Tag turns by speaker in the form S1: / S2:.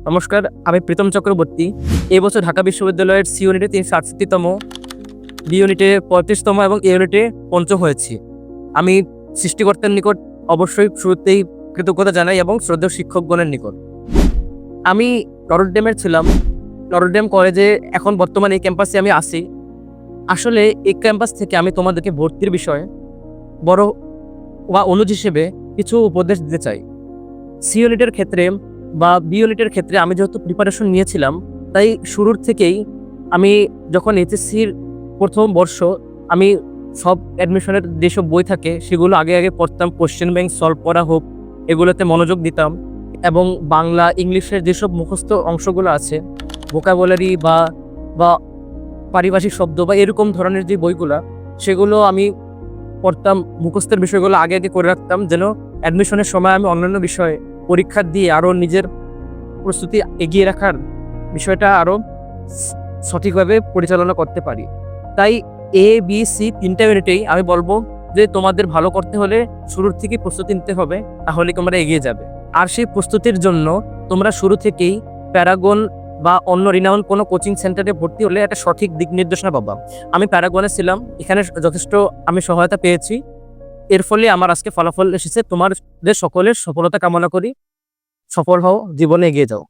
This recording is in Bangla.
S1: নমস্কার, আমি প্রীতম চক্রবর্তী। এই বছর ঢাকা বিশ্ববিদ্যালয়ের সি ইউনিটে ৩৬৮তম, বি ইউনিটে ৩৫তম এবং এ ইউনিটে ৫ম হয়েছি। আমি সৃষ্টিকর্তার নিকট অবশ্যই শুরুতেই কৃতজ্ঞতা জানাই এবং শ্রদ্ধেয় শিক্ষকগণের নিকট। আমি নটরডেমের ছিলাম। নটরডেম কলেজে এখন বর্তমানে এই ক্যাম্পাসে আমি আছি। আসলে এই ক্যাম্পাস থেকে আমি তোমাদেরকে ভর্তির বিষয়ে বড় বা অনুজ হিসেবে কিছু উপদেশ দিতে চাই। সি ইউনিটের ক্ষেত্রে বা বি ইউনিটের ক্ষেত্রে আমি যেহেতু প্রিপারেশন নিয়েছিলাম, তাই শুরুর থেকেই আমি যখন এইচএসসির প্রথম বর্ষ আমি সব অ্যাডমিশনের যেসব বই থাকে সেগুলো আগে পড়তাম। কোশ্চেন ব্যাংক সলভ করা হোক, এগুলোতে মনোযোগ দিতাম এবং বাংলা ইংলিশের যেসব মুখস্থ অংশগুলো আছে, ভোকাবুলারি বা বা পারিভাষিক শব্দ বা এরকম ধরনের যে বইগুলা, সেগুলো আমি পড়তাম। মুখস্থের বিষয়গুলো আগে করে রাখতাম, যেন অ্যাডমিশনের সময় আমি অন্যান্য বিষয়ে পরীক্ষা দিয়ে আরও নিজের প্রস্তুতি এগিয়ে রাখার বিষয়টা আরও সঠিকভাবে পরিচালনা করতে পারি। তাই এ বি সি 3টা ইউনিটেই আমি বলবো যে তোমাদের ভালো করতে হলে শুরুর থেকেই প্রস্তুতি নিতে হবে, তাহলে তোমরা এগিয়ে যাবে। আর সেই প্রস্তুতির জন্য তোমরা শুরু থেকেই প্যারাগন বা অন্য রিনাউন্ড কোনো কোচিং সেন্টারে ভর্তি হলে একটা সঠিক দিক নির্দেশনা পাবা। আমি প্যারাগনে ছিলাম, এখানে যথেষ্ট আমি সহায়তা পেয়েছি। এর ফলে আমার আজকে ফলাফল এসেছে। তোমাদের সকলের সফলতা কামনা করি। সফল হও, জীবনে এগিয়ে যাও।